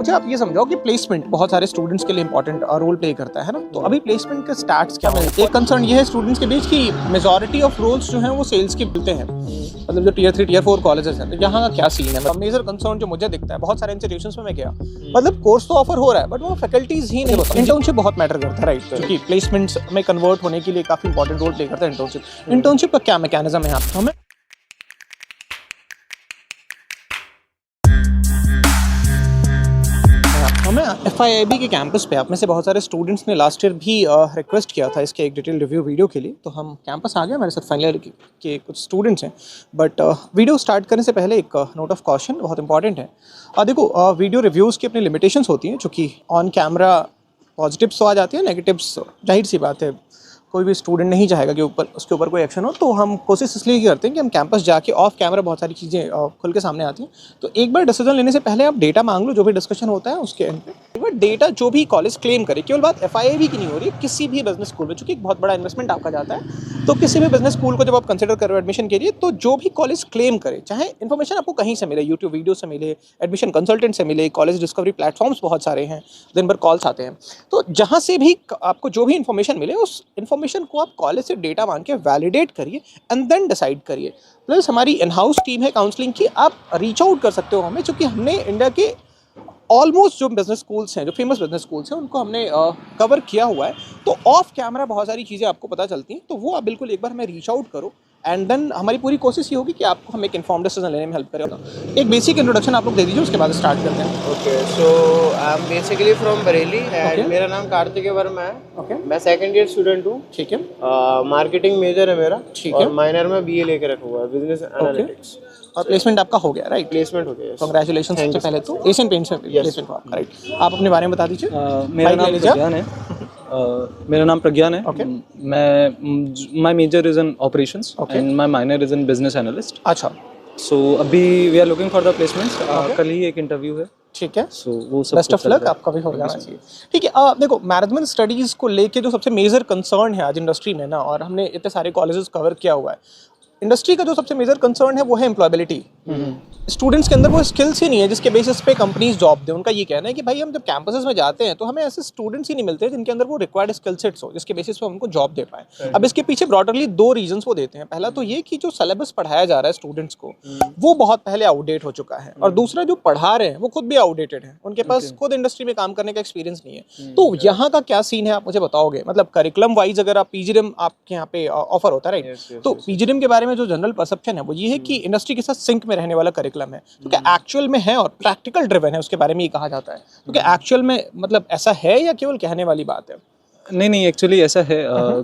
मुझे आप ये समझाओ कि प्लेसमेंट बहुत सारे स्टूडेंट्स के लिए इंपॉर्टेंट रोल प्ले करता है ना, तो अभी प्लेसमेंट के स्टार्ट्स क्या मिलते हैं? एक कंसर्न ये है स्टूडेंट्स के बीच की मेजॉरिटी ऑफ रोल्स जो हैं वो सेल्स के मिलते हैं, मतलब जो टियर 3 टियर 4 कॉलेजेस हैं, तो यहाँ का क्या सीन है? मेजर कंसर्न जो मुझे दिखता है बहुत सारे इंस्टीट्यूशंस में मैं गया, मतलब कोर्स तो ऑफर हो रहा है बट वो फैकल्टीज ही नहीं होता। इंटर्नशिप बहुत मैटर करता है, राइट? क्योंकि प्लेसमेंट्स में कन्वर्ट होने के लिए काफी इंपॉर्टेंट रोल प्ले करता है इंटर्नशिप का क्या मैकेनिज्म है आपका? हमें हमें FIIB के कैंपस पे आप में से बहुत सारे स्टूडेंट्स ने लास्ट ईयर भी रिक्वेस्ट किया था इसके एक डिटेल रिव्यू वीडियो के लिए, तो हम कैंपस आ गए। हमारे साथ फाइनल ईयर के कुछ स्टूडेंट्स हैं, बट वीडियो स्टार्ट करने से पहले एक नोट ऑफ कॉशन बहुत इंपॉर्टेंट है। देखो, वीडियो रिव्यूज़ की अपनी लिमिटेशंस होती हैं, चूँकि ऑन कैमरा पॉजिटिव्स तो आ जाती है, नेगेटिव्स जाहिर सी बात है कोई भी स्टूडेंट नहीं चाहेगा कि उसके ऊपर कोई एक्शन हो, तो हम कोशिश इसलिए करते हैं कि हम कैंपस जाके ऑफ कैमरा बहुत सारी चीज़ें खुल के सामने आती हैं। तो एक बार डिसीजन लेने से पहले आप डेटा मांग लो, जो भी डिस्कशन होता है उसके एंड पे एक बार डेटा जो भी कॉलेज क्लेम करे, केवल बात FIIB की नहीं हो रही है, किसी भी बिजनेस स्कूल में, चूँकि एक बहुत बड़ा इन्वेस्टमेंट आपका जाता है, तो किसी भी बिजनेस स्कूल को जब आप कंसिडर करो एडमिशन के लिए, तो जो भी कॉलेज क्लेम करे, चाहे इन्फॉर्मेशन आपको कहीं से मिले, यूट्यूब वीडियो से मिले, एडमिशन कंसल्टेंट से मिले, कॉलेज डिस्कवरी प्लेटफॉर्म्स बहुत सारे हैं, दिन भर कॉल्स आते हैं, तो जहाँ से भी आपको जो भी इन्फॉर्मेशन मिले उस इन्फॉर्मेशन को आप कॉलेज से डेटा मान के वैलिडेट करिए एंड देन डिसाइड करिए। प्लस हमारी इन हाउस टीम है काउंसलिंग की, आप रीच आउट कर सकते हो हमें, क्योंकि हमने इंडिया के ऑलमोस्ट जो बिजनेस स्कूल्स हैं, जो फेमस बिजनेस स्कूल्स हैं, उनको हमने कवर किया हुआ है, तो ऑफ कैमरा बहुत सारी चीज़ें आपको पता चलती हैं, तो वो आप बिल्कुल एक बार हमें रीच आउट करो एंड देन हमारी पूरी कोशिश ये होगी कि आपको हम एक इन्फॉर्म्ड डिसीजन लेने में हेल्प करें। एक बेसिक इंट्रोडक्शन आप लोग दे दीजिए, उसके बाद स्टार्ट करते हैं। Okay, so I am basically from Bareilly and मेरा नाम कार्तिक वर्मा है। ओके, मैं सेकंड ईयर स्टूडेंट हूँ। ठीक है, मार्केटिंग मेजर है मेरा। ठीक और है, माइनर में BA लेकर रखा हुआ है, बिजनेस एनालिटिक्स। और प्लेसमेंट आपका हो गया, राइट? प्लेसमेंट हो गया। कांग्रेचुलेशन सबसे पहले तो एशियन पेंट्स में प्लेसमेंट हुआ आपका, राइट? आप अपने बारे में बता दीजिए। मेरा नाम प्रज्ञान है। मेरा नाम प्रज्ञान है। Okay. My major is in operations and my minor is in business analyst. अच्छा, सो अभी we are looking for the placements. कल ही एक इंटरव्यू है, ठीक है। सो वो सब बेस्ट ऑफ लक, आपका भी हो जाना चाहिए। ठीक है, देखो, मैनेजमेंट स्टडीज़ को लेके जो सबसे मेजर कंसर्न है आज इंडस्ट्री में ना, और हमने इतने सारे कॉलेजेस कवर किया हुआ है, इंडस्ट्री का जो सबसे मेजर कंसर्न है वो है एम्प्लॉयबिलिटी। स्टूडेंट्स के अंदर वो स्किल्स ही नहीं है जिसके बेसिस पे कंपनीज जॉब दें। उनका ये कहना है कि भाई हम जब कैंपसेस में जाते हैं तो हमें ऐसे स्टूडेंट्स ही नहीं मिलते जिनके अंदर वो रिक्वायर्ड स्किल सेट्स हो जिसके बेसिस पे हम उनको जॉब दे पाएं। अब इसके पीछे ब्रॉडरली 2 रीजंस वो देते हैं। पहला तो ये कि जो सिलेबस पढ़ाया जा रहा है स्टूडेंट्स को वो बहुत पहले आउटडेट हो चुका है, और दूसरा जो पढ़ा रहे हैं वो खुद भी आउटडेटेड है, उनके पास खुद इंडस्ट्री में काम करने का एक्सपीरियंस नहीं है। तो यहाँ का क्या सीन है आप मुझे बताओगे? मतलब करिकुलम वाइज अगर आप PGDM आपके यहाँ पे ऑफर होता है, राइट? तो PGDM के बारे में जो जनरल परसेप्शन है वो ये है कि इंडस्ट्री के साथ सिंक में रहने वाला करिकुलम है, क्योंकि एक्चुअल में है और प्रैक्टिकल ड्रिवन है, उसके बारे में ये कहा जाता है। क्योंकि एक्चुअल में मतलब ऐसा है या केवल कहने वाली बात है? नहीं, एक्चुअली ऐसा है।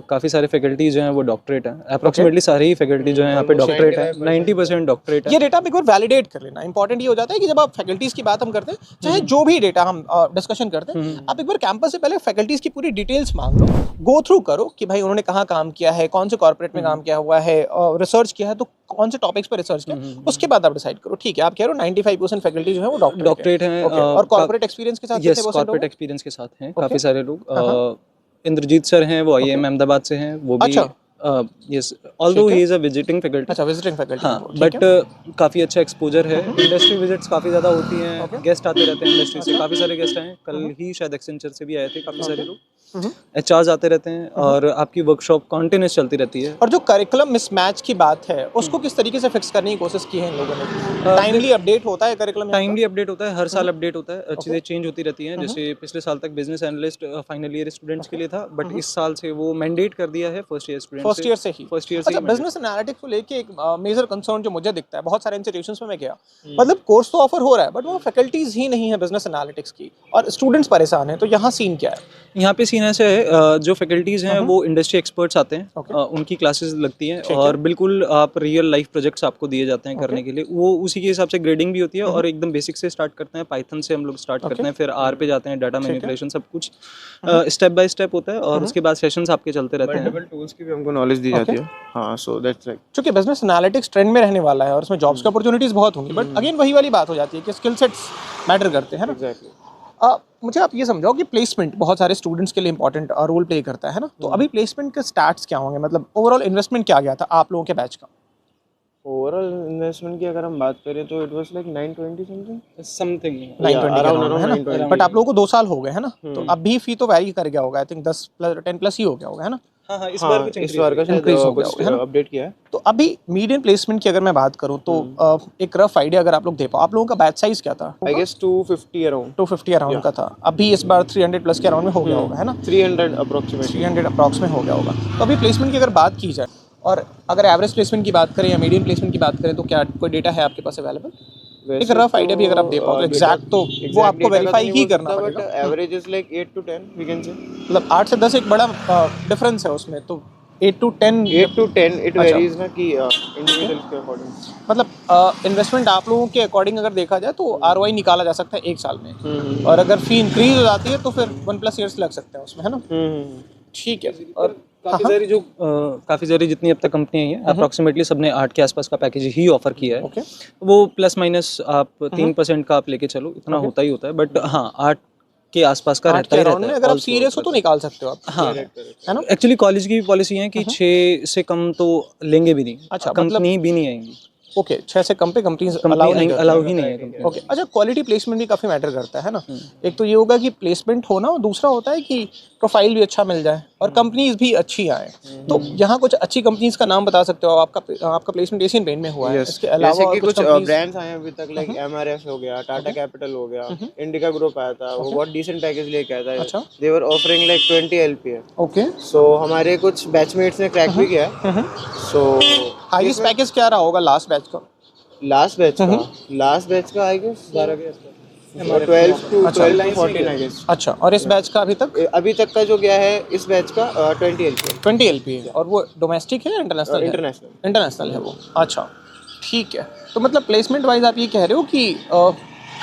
काफ़ी सारे फैकल्टी जो हैं वो डॉक्टरेट हैं। अप्रॉक्सीमेटली सारे ही फैकल्टी जो हैं यहाँ पे डॉक्टरेट है, 90% डॉक्टरेट है। ये डेटा आप एक बार वैलिडेट कर लेना। इंपॉर्टेंट ये हो जाता है कि जब आप फैकल्टीज की बात हम करते हैं, चाहे जो भी डेटा हम डिस्कशन करते हैं, आप एक बार कैंपस से पहले फैकल्टीज की पूरी डिटेल्स मांग लो, गो थ्रू करो कि भाई उन्होंने कहाँ काम किया है, कौन से कॉर्पोरेट में काम किया हुआ है, रिसर्च किया है तो कौन से टॉपिक्स पर रिसर्च किया, उसके बाद आप डिसाइड करो। ठीक है, आप कह रहे हो 95% फैकल्टी जो है वो डॉक्टरेट हैं, और कॉर्पोरेट एक्सपीरियंस के साथ। यस, कॉर्पोरेट एक्सपीरियंस के साथ हैं काफ़ी सारे लोग। इंद्रजीत सर हैं, वो IIM अहमदाबाद से हैं, वो भी yes, although he is a visiting faculty. अच्छा, विजिटिंग फैकल्टी। हाँ, बट काफ़ी अच्छा एक्सपोजर है। इंडस्ट्री विजिट्स काफ़ी ज़्यादा होती हैं, गेस्ट आते रहते हैं इंडस्ट्री से, काफ़ी सारे गेस्ट आए। कल ही शायद एक्सेंचर से भी आए थे काफ़ी सारे लोग। HRs आते रहते हैं और आपकी वर्कशॉप कॉन्टिन्यूस चलती रहती है। और जो करिकुलम मिसमैच की बात है उसको किस तरीके से फिक्स करने की कोशिश की है इन लोगों ने? टाइमली अपडेट होता है करिकुलम? टाइमली अपडेट होता है, हर साल अपडेट होता है, चीज़ें चेंज होती रहती हैं। जैसे पिछले साल तक business analyst final year students के लिए था, बट इस साल से वो मैंडेट कर दिया है first year students first year से ही। अच्छा, बिजनेस एनालिटिक्स को लेके एक मेजर कंसर्न जो मुझे दिखता है बहुत सारे इंस्टीट्यूशंस में मैं गया, मतलब कोर्स तो ऑफर हो रहा है बट वो फैकल्टीज ही नहीं है बिजनेस एनालिटिक्स की, और स्टूडेंट्स परेशान हैं। तो यहाँ सीन क्या है? यहाँ पे सीन ऐसे है, जो फैकल्टीज़ हैं वो इंडस्ट्री एक्सपर्ट्स आते हैं, उनकी क्लासेस लगती हैं और बिल्कुल आप रियल लाइफ प्रोजेक्ट्स आपको दिए जाते हैं करने के लिए। वो उसी के हिसाब से ग्रेडिंग भी होती है, और एकदम बेसिक से स्टार्ट करते हैं, पाइथन से हम लोग स्टार्ट करते हैं, फिर R पे जाते हैं, डाटा मैनिपुलेशन, सब कुछ स्टेप बाय स्टेप होता है, और उसके बाद सेशंस आपके चलते रहते हैं। मल्टीपल टूल्स की भी हमको नॉलेज दी जाती है। हाँ, सो दैट्स राइट। क्योंकि बिजनेस एनालिटिक्स ट्रेंड में रहने वाला है और उसमें जॉब्स की अपॉर्चुनिटीज बहुत होंगी, बट अगेन वही वाली बात हो जाती है कि स्किल सेट्स मैटर करते हैं ना। एग्जैक्टली। मुझे आप ये समझाओ कि प्लेसमेंट बहुत सारे स्टूडेंट्स के लिए इंपॉर्टेंट रोल प्ले करता है ना, तो अभी प्लेसमेंट के स्टार्ट्स क्या होंगे? मतलब ओवरऑल इन्वेस्टमेंट क्या गया था आप लोगों के बैच का? ओवरऑल इन्वेस्टमेंट की अगर हम बात करें तो इट वाज लाइक 920 समथिंग 920 के अराउंड है ना, 920 बट आप लोगों को 2 साल हो गए है ना, तो अब भी फी तो वैरी कर गया होगा, आई थिंक 10 प्लस 10 प्लस ही हो गया होगा है ना, हाँ इस हाँ बार कुछ इस बार का शायद increase हो गया कुछ होगा, है ना? अपडेट किया है। तो अभी मीडियम प्लेसमेंट की अगर मैं बात करूं तो एक रफ आइडिया अगर आप लोग दे पाओ, आप लोगों का बैच साइज क्या था? आई गेस 250 अराउंड 250 अराउंड का था, अभी इस बार 300 प्लस के अराउंड में हो गया होगा है ना, 300 अप्रोक्सीमेटली 300 अप्रॉक्स में हो गया होगा। तो अभी प्लेसमेंट की अगर बात की जाए और अगर एवरेज प्लेसमेंट की बात करें या मीडियम प्लेसमेंट की बात करें तो क्या कोई डेटा है आपके पास अवेलेबल? एक रफ आइडिया भी अगर आप दे पाओ तो एग्जैक्ट तो वो आपको वेरीफाई ही करना पड़ेगा, but average is like 8 to 10 we can say, मतलब 8 से 10 एक बड़ा डिफरेंस है उसमें, तो 8 to 10 8 to 10 इट वेरीज ना कि इंडिविजुअल के अकॉर्डिंग, मतलब इन्वेस्टमेंट आप लोगों के अकॉर्डिंग अगर देखा जाए तो आरओआई निकाला जा सकता है 1 साल में, और अगर फी इंक्रीज हो जाती है तो फिर 1+ ईयर्स लग सकते हैं उसमें है ना। ठीक है, और काफ़ी सारी जितनी अब तक कंपनी है अप्रॉक्सीमेटली सबने 8 के आसपास का पैकेज ही ऑफर किया है। ओके, वो प्लस माइनस आप 3% का आप लेके चलो, इतना होता ही होता है, बट हाँ 8 के आसपास का 8 रहता के ही अराउंड रहता में है। अगर आप सीरियस हो तो निकाल सकते हो आप, हाँ है ना। एक्चुअली कॉलेज की भी पॉलिसी है कि 6 से कम तो लेंगे भी नहीं, अच्छा, कंपनी भी नहीं आएंगी, ओके 6 से कम पे कंपनीज अलाउ नहीं करती अलाउ ही नहीं है कंपनी। ओके, अच्छा क्वालिटी प्लेसमेंट भी काफ़ी मैटर करता है ना, एक तो ये होगा कि प्लेसमेंट होना, और दूसरा होता है कि प्रोफाइल भी अच्छा मिल जाए और कंपनीज भी अच्छी आए। तो यहाँ कुछ अच्छी कंपनीज का नाम बता सकते हो? आपका प्लेसमेंट एशियन पेंट में हुआ है, इसके अलावा जैसे और कि कुछ कुछ कंपनीज? ब्रांड्स आए हैं अभी तक, लाइक एमआरएफ हो गया, टाटा कैपिटल हो गया, इंडिका ग्रुप आया था, वो बहुत डिसेंट पैकेज लेके आया था, अच्छा, they were offering like 20 LPA, okay, so हमारे कुछ बैचमेट्स ने क्रैक भी किया है। सो हाईएस्ट पैकेज क्या रहा होगा लास्ट बैच का? लास्ट बैच का आई गेस 12 के आसपास, 12 to 14 आई गेस। अच्छा, और इस बैच का अभी तक का जो गया है इस बैच का 20 LPA 20 LPA, और वो डोमेस्टिक है या इंटरनेशनल? इंटरनेशनल है वो। अच्छा, ठीक है, तो मतलब प्लेसमेंट वाइज आप ये कह रहे हो कि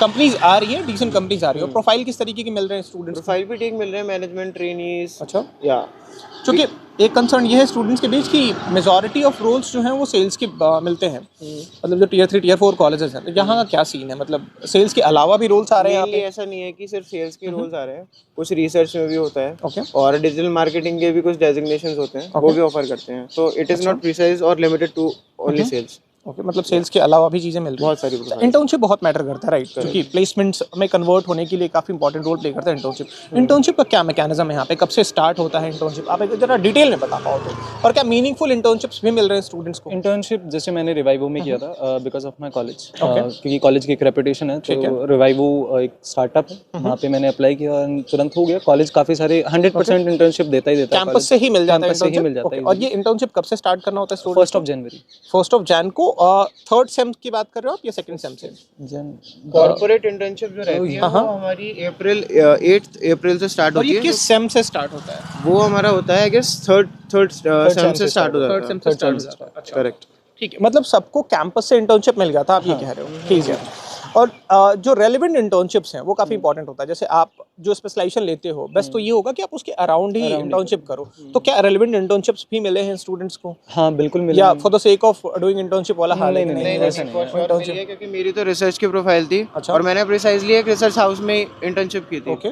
कंपनीज आ रही है, डिसेंट कंपनीज आ रही है, प्रोफाइल किस तरीके के मिल रहे हैं स्टूडेंट्स? प्रोफाइल भी ठीक मिल रहे हैं, मैनेजमेंट ट्रेनीज। अच्छा, या क्योंकि एक कंसर्न ये है स्टूडेंट्स के बीच कि मेजॉरिटी ऑफ रोल्स जो हैं वो सेल्स के मिलते हैं, मतलब जो टियर 3 टियर 4 कॉलेजेस हैं, तो यहाँ का क्या सीन है? मतलब सेल्स के अलावा भी रोल्स आ रहे हैं यहाँ पे? ऐसा नहीं है कि सिर्फ सेल्स के रोल्स आ रहे हैं, कुछ रिसर्च में भी होता है, ओके, और डिजिटल मार्केटिंग के भी कुछ डेजिग्नेशंस होते हैं, वो भी ऑफर करते हैं, तो इट इज नॉट प्रिसाइज और limited to only sales. Okay, मतलब सेल्स के अलावा भी चीज़ें मिल रही हैं, बहुत सारी। इंटर्नशिप बहुत मैटर करता है, राइट? क्योंकि प्लेसमेंट्स में कन्वर्ट होने के लिए काफ़ी इंपॉर्टेंट रोल प्ले करता है इंटर्नशिप। इंटर्नशिप का क्या मैकेनिज्म है यहाँ पे, कब से स्टार्ट होता है इंटर्नशिप? आप एक जरा डिटेल में बता पाओ तो, और क्या मीनिंगफुल इंटर्नशिप्स भी मिल रहे हैं स्टूडेंट्स को? इंटर्नशिप जैसे मैंने रिवाइवो में किया था बिकॉज ऑफ माई कॉलेज, क्योंकि कॉलेज की एक रेपुटेशन है, तो रिवाइवो एक स्टार्टअप है, वहाँ पे मैंने अप्लाई किया और तुरंत हो गया। कॉलेज काफ़ी सारे 100% इंटर्नशिप देता ही देता है, कैंपस से ही मिल जाता है, कैंपस से ही मिल जाता है। और ये इंटर्नशिप कब से स्टार्ट करना होता है? 1 जनवरी। 1 जैन को। थर्ड सेम की बात कर रहे हो आप या सेकंड सेम से? कॉर्पोरेट इंटर्नशिप जो रहती है वो हमारी 8 अप्रैल से स्टार्ट होती है। और ये किस सेम से स्टार्ट होता है? वो हमारा होता है आई गेस थर्ड सेम से स्टार्ट होता है। थर्ड सेम से स्टार्ट होता है, अच्छा, करेक्ट। ठीक है, मतलब सबको कैंपस से इंटर्नशिप मिल गया था, आप ये कह रहे हो? ठीक है, और जो रेलिवेंट इंटर्नशिप्स हैं वो काफ़ी इंपॉर्टेंट होता है। जैसे आप जो स्पेशलाइजेशन लेते हो, बेस्ट तो ये होगा कि आप उसके अराउंड ही इंटर्नशिप करो। तो क्या रेलिवेंट इंटर्नशिप्स भी मिले हैं स्टूडेंट्स को? हाँ बिल्कुल मिले, या for the sake of doing internship वाला हाल है? नहीं, क्योंकि मेरी तो रिसर्च की प्रोफाइल थी, और मैंने प्रिसाइजली एक रिसर्च हाउस में इंटर्नशिप की थी। Okay,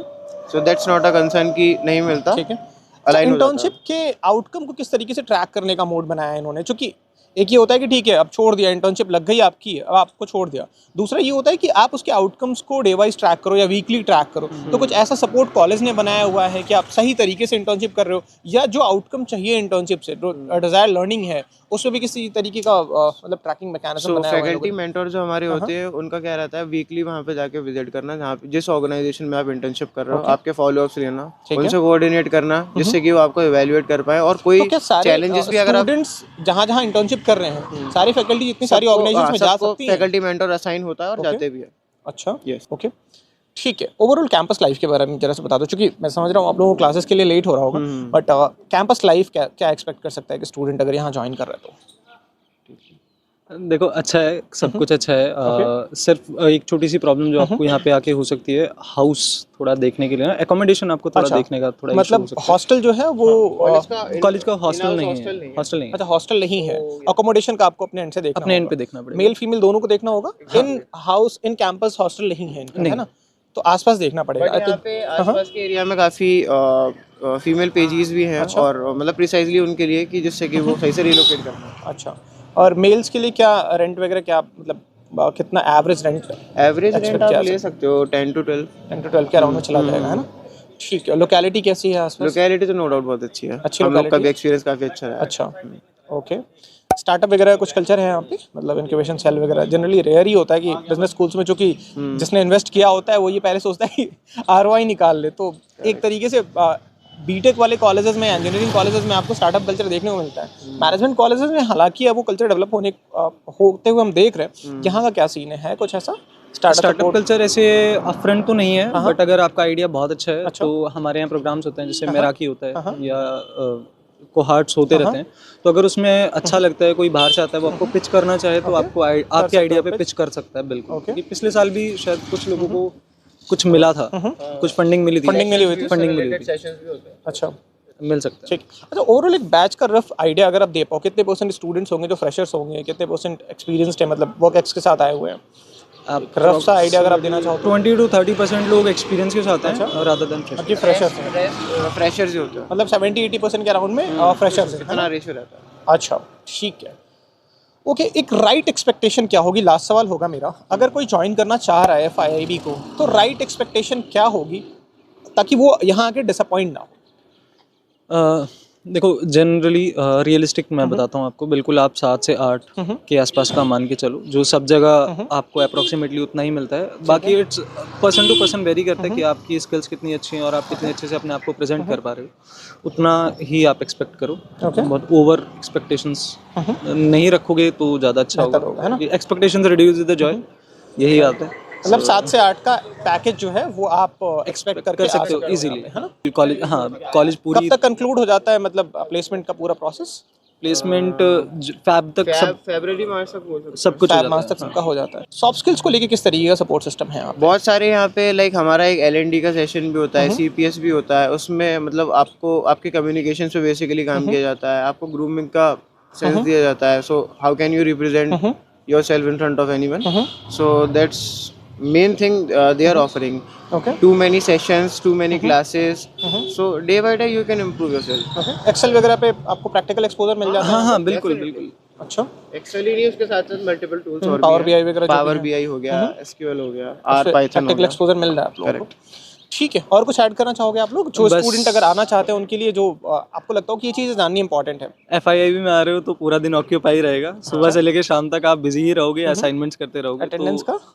so that's not a concern कि नहीं मिलता। ठीक है, इंटर्नशिप के आउटकम को किस तरीके से ट्रैक करने का मोड बनाया है इन्होंने? क्योंकि एक ये होता है कि ठीक है अब छोड़ दिया, इंटर्नशिप लग गई आपकी, अब आपको छोड़ दिया। दूसरा ये होता है कि आप उसके आउटकम्स को डे वाइज ट्रैक करो या वीकली ट्रैक करो। तो कुछ ऐसा सपोर्ट कॉलेज ने बनाया हुआ है कि आप सही तरीके से इंटर्नशिप कर रहे हो, या जो आउटकम चाहिए इंटर्नशिप से, जो डिजायर लर्निंग है, उसमें भी किसी तरीके का मतलब ट्रैकिंग मैकेनिज्म बनाया हुआ है? फैकल्टी मेंटर जो हमारे होते हैं उनका क्या रहता है, वीकली वहाँ पे जाके विजिट करना, जहाँ पे जिस ऑर्गेनाइजेशन में आप इंटर्नशिप कर रहे हो, आपके फॉलोअप्स लेना, उनसे कोऑर्डिनेट करना, जिससे कि वो आपको इवैल्यूएट कर पाए। और कोई चैलेंजेस भी अगर स्टूडेंट्स जहाँ इंटर्नशिप कर रहे हैं, सारी फैकल्टी इतनी सारी ऑर्गेनाइजेशंस में जा सकती है? फैकल्टी मेंटर असाइन होता है और जाते भी है। अच्छा, ओके, ठीक है। ओवरऑल कैंपस लाइफ के बारे में जरा से बता दो, क्योंकि मैं समझ रहा हूँ आप लोगों को क्लासेस के लिए लेट हो रहा होगा, बट कैंपस लाइफ क्या एक्सपेक्ट कर सकता है कि स्टूडेंट अगर यहाँ ज्वाइन कर रहा है तो? देखो अच्छा है, सब कुछ अच्छा है, सिर्फ एक छोटी सी प्रॉब्लम जो आपको यहाँ पे आके हो सकती है, हाउस थोड़ा देखने के लिए ना, एकोमोडेशन आपको थोड़ा देखने का थोड़ा मतलब हॉस्टल जो है वो कॉलेज का हॉस्टल नहीं है, हॉस्टल नहीं है। अच्छा, हॉस्टल नहीं है, अकोमोडेशन का आपको अपने एंड से देखना, अपने एंड पे देखना पड़ेगा, मेल फीमेल दोनों को देखना होगा। In house in campus hostel नहीं है इनका, है ना, तो आसपास देखना पड़ेगा। यहाँ पे आसपास के एरिया में काफ़ी फीमेल पेजेस भी हैं, और मतलब प्रिसाइजली उनके लिए कि जिससे कि वो सही से रिलोकेट करना। अच्छा, और मेल्स के लिए क्या रेंट वगैरह क्या मतलब कितना एवरेज रेंट आप ले सकते हो 10 to 12 के अराउंड में चला जाएगा, है ना? ठीक है। लोकेलिटी कैसी है आसपास? लोकेलिटी तो नो डाउट बहुत अच्छी है, अच्छी हम लोग का भी locality? एक्सपीरियंस काफ़ी अच्छा है। अच्छा, ओके। स्टार्टअप वगैरह का कुछ कल्चर है यहाँ पे, मतलब इंक्यूबेशन सेल वगैरह? जनरली रेयर ही होता है कि बिजनेस स्कूल्स में, जो कि जिसने इन्वेस्ट किया होता है वो ये पहले सोचता है कि आरओआई निकाल ले। तो एक तरीके से बीटेक वाले कॉलेजेस में, इंजीनियरिंग कॉलेजेस में आपको स्टार्टअप कल्चर देखने को मिलता है। मैनेजमेंट कॉलेजेस में हालांकि अब वो कल्चर डेवलप होते हुए हम देख रहे हैं। यहाँ का क्या सीन है कुछ ऐसा? स्टार्टअप कल्चर ऐसे अपफ्रंट तो नहीं है, बट अगर आपका आइडिया बहुत अच्छा है तो हमारे यहाँ प्रोग्राम्स होते हैं, जैसे मेराकी होता है या कोहार्ट्स होते रहते हैं। तो अगर उसमें अच्छा लगता है, कोई बाहर से आता है वो आपको पिच करना चाहे तो आपको आपके आइडिया पे पिच कर सकता है, बिल्कुल। क्योंकि पिछले साल भी शायद कुछ लोगों को कुछ मिला था, कुछ फंडिंग मिली थी। अच्छा, मिल सकता है। ठीक। अच्छा, ओवरऑल एक बैच का रफ आइडिया अगर आप दे पाओ, कितने परसेंट स्टूडेंट्स होंगे जो फ्रेशर्स होंगे, कितने परसेंट एक्सपीरियंस्ड है, मतलब वर्क एक्स के साथ आए हुए हैं? आप रफ सा आइडिया अगर आप देना चाहो तो। 20 to 30% लोग एक्सपीरियंस के साथ हैं और रादर देन फ्रेशर्स फ्रेशर्स ही होते हैं, मतलब 70-80% के अराउंड में फ्रेशर्स है, इतना रेशियो रहता है। अच्छा, ठीक है। ओके, एक राइट एक्सपेक्टेशन क्या होगी? लास्ट सवाल होगा मेरा। अगर कोई ज्वाइन करना चाह रहा है FIIB को, तो राइट एक्सपेक्टेशन क्या होगी ताकि वो यहाँ आके डिसअपॉइंट ना हो? देखो, जनरली रियलिस्टिक मैं बताता हूँ आपको, बिल्कुल आप 7 से 8 के आसपास का मान के चलो, जो सब जगह आपको अप्रोक्सीमेटली उतना ही मिलता है। बाकी it's person to person vary करता है कि आपकी स्किल्स कितनी अच्छी हैं और आप कितने अच्छे से अपने आप को प्रेजेंट कर पा रहे हो, उतना ही आप एक्सपेक्ट करो। बहुत ओवर एक्सपेक्टेशंस नहीं रखोगे तो ज़्यादा अच्छा होगा। एक्सपेक्टेशंस रिड्यूस द जॉय, यही आता है। मतलब 7 से 8 का पैकेज जो है वो आप एक्सपेक्ट कर सकते हो इजीली, है ना? कॉलेज, हाँ, कॉलेज पूरी कब तक कंक्लूड हो जाता है, मतलब प्लेसमेंट का पूरा प्रोसेस? प्लेसमेंट फैब तक, फरवरी मार्च तक सब कुछ मार्च तक सबका हो जाता है। सॉफ्ट स्किल्स को लेके किस तरीके का सपोर्ट सिस्टम है? बहुत सारे यहाँ पे, लाइक हमारा एक L&D का सेशन भी होता है, CPS भी होता है। उसमें मतलब आपको आपके कम्युनिकेशन पे बेसिकली काम किया जाता है, आपको ग्रूमिंग का सेंस दिया जाता है। So how can you represent yourself in front of anyone? So that's main thing they are offering. Too many sessions, too many classes. So day by day you can improve yourself. Excel वगैरह पे आपको practical exposure मिल जाता है? हाँ, बिल्कुल बिल्कुल। अच्छा, Excel ही नहीं, उसके साथ साथ मल्टीपल टूल्स और पावर BI वगैरह, पावर BI हो गया, SQL हो गया, R Python हो प्रैक्टिकल गया। एक्सपोजर मिल रहा है आप लोगों को। ठीक है, और कुछ ऐड करना चाहोगे आप लोग, जो स्टूडेंट अगर आना चाहते हैं उनके लिए, जो आपको लगता हो कि ये चीज़ जाननी इंपॉर्टेंट है? FIIB में आ रहे हो तो पूरा दिन ऑक्यूपाई रहेगा, सुबह से लेकर शाम तक आप बिजी ही रहोगे, असाइनमेंट्स करते रहोगे।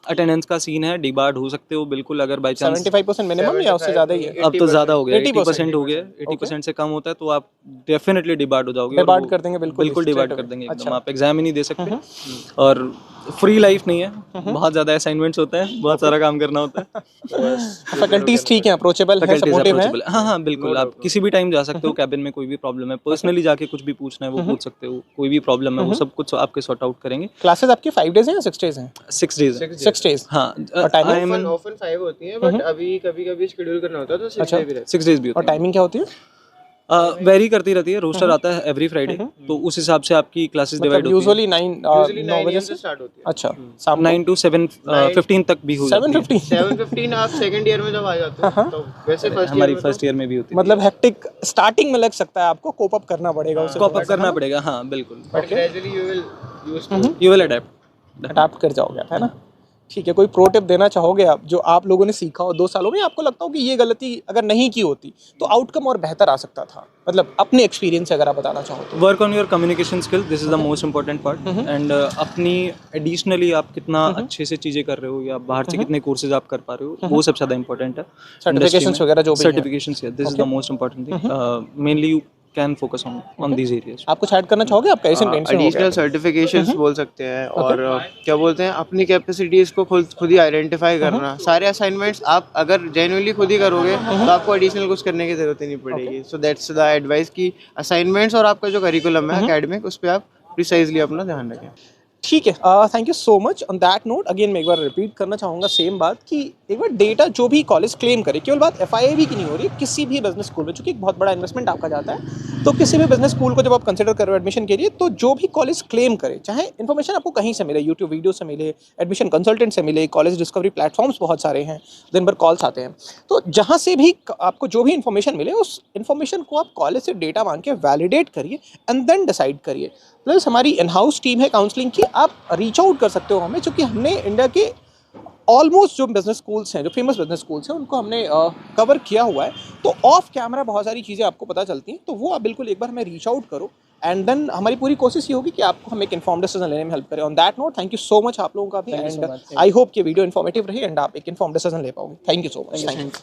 अटेंडेंस का सीन है, डिबार्ड हो सकते हो बिल्कुल, अगर बाई चांस 75% मिनिमम या उससे ज़्यादा ही है? अब तो ज़्यादा हो गया, 80% हो गया। 80% से कम होता है तो आप डेफिनेटली डिबार्ड हो जाओगे। डिबार्ड कर देंगे, बिल्कुल डिबार्ड कर देंगे एकदम। आप एग्जाम ही नहीं दे सकते और फ्री लाइफ नहीं है, बहुत ज़्यादा असाइनमेंट्स होते हैं, बहुत सारा काम करना होता है। फैकल्टीज ठीक है, अप्रोचेबल है, सपोर्टिव है? हाँ, बिल्कुल। आप किसी भी टाइम जा सकते हो, कैबिन में कोई भी प्रॉब्लम है, पर्सनली जाके कुछ भी पूछना है वो पूछ सकते हो, कोई भी प्रॉब्लम है वो सब कुछ आपके सॉर्ट आउट करेंगे। क्लासेस आपकी 5 डेज हैं या 6 डेज हैं? 6 डेज। 6 डेज, हाँ। ऑफन 5 होती है, बट अभी कभी शेड्यूल करना होता है तो 6 डेज भी होती है। और टाइमिंग क्या होती है? वेरी करती रहती है, रोस्टर आता है एवरी फ्राइडे, तो उस हिसाब से आपकी क्लासेस डिवाइड होती है। यूजुअली 9 बजे से स्टार्ट होती है। अच्छा, शाम 9 to 7:15 तक भी हो जाती है। 7:15 आप सेकंड ईयर में जब आ जाते हो तो वैसे हमारी फर्स्ट ईयर में भी होती है। मतलब हेक्टिक स्टार्टिंग में लग सकता है, आपको कोप अप करना पड़ेगा, उसे कोप अप करना पड़ेगा। हाँ, बिल्कुल। But gradually you will adapt कर जाओगे, है ना? ठीक है, कोई प्रो टिप देना चाहोगे आप, जो आप लोगों ने सीखा हो 2 सालों में, आपको लगता हो कि ये गलती अगर नहीं की होती तो आउटकम और बेहतर आ सकता था, मतलब अपने एक्सपीरियंस से अगर आप बताना चाहो तो? Work on your communication skill, this is the most important part. And अपनी एडिशनली आप कितना अच्छे से चीज़ें कर रहे हो या बाहर से कितने कोर्सेज आप कर पा रहे हो, वो सबसे ज़्यादा इंपॉर्टेंट है। सर्टिफिकेशंस वगैरह जो भी certifications, this is the most important thing. Mainly you can focus on these areas. आप कुछ ऐड करना चाहोगे? आप कैसे एडिशनल सर्टिफिकेशंस बोल सकते हैं, और क्या बोलते हैं, अपनी कैपेसिटीज को खुद ही आइडेंटिफाई करना। सारे असाइनमेंट्स आप अगर जेन्युइनली खुद ही करोगे तो आपको एडिशनल कुछ करने की जरूरत ही नहीं पड़ेगी। सो दैट्स द एडवाइस कि असाइनमेंट्स और आपका जो करिकुलम है एकेडमिक, उस पर आप प्रिसाइजली अपना ध्यान रखें। ठीक है, thank you so much. On that note again मैं एक बार रिपीट करना चाहूँगा सेम बात कि एक बार डेटा जो भी कॉलेज क्लेम करे, केवल बात FIIB की नहीं हो रही है, किसी भी बिजनेस स्कूल में, चूँकि एक बहुत बड़ा इन्वेस्टमेंट आपका जाता है, तो किसी भी बिजनेस स्कूल को जब आप कंसिडर कर रहे हो एडमिशन के लिए, तो जो भी कॉलेज क्लेम करे, चाहे इन्फॉर्मेशन आपको कहीं से मिले, यूट्यूब वीडियो से मिले, एडमिशन कंसल्टेंट से मिले, कॉलेज डिस्कवरी प्लेटफॉर्म्स बहुत सारे हैं, दिन भर कॉल्स आते हैं, तो जहाँ से भी आपको जो भी इन्फॉर्मेशन मिले, उस इन्फॉर्मेशन को आप कॉलेज से डेटा मांग के वैलिडेट करिए एंड देन डिसाइड करिए। प्लस हमारी इन हाउस टीम है काउंसलिंग की, आप रीच आउट कर सकते हो हमें, क्योंकि हमने इंडिया के ऑलमोस्ट जो बिजनेस स्कूल्स हैं, जो फेमस बिजनेस स्कूल्स हैं, उनको हमने कवर किया हुआ है। तो ऑफ कैमरा बहुत सारी चीज़ें आपको पता चलती हैं, तो वो आप बिल्कुल एक बार हमें रीच आउट करो, एंड देन हमारी पूरी कोशिश ये होगी कि आपको हम एक इन्फॉर्म डिसीजन लेने में हेल्प करें। On that note, thank you so much आप लोगों का भी, एंड आई होप कि वीडियो इन्फॉर्मेटिव रही एंड आप एक इन्फॉर्म डिसीजन ले पाओगे। Thank you so much.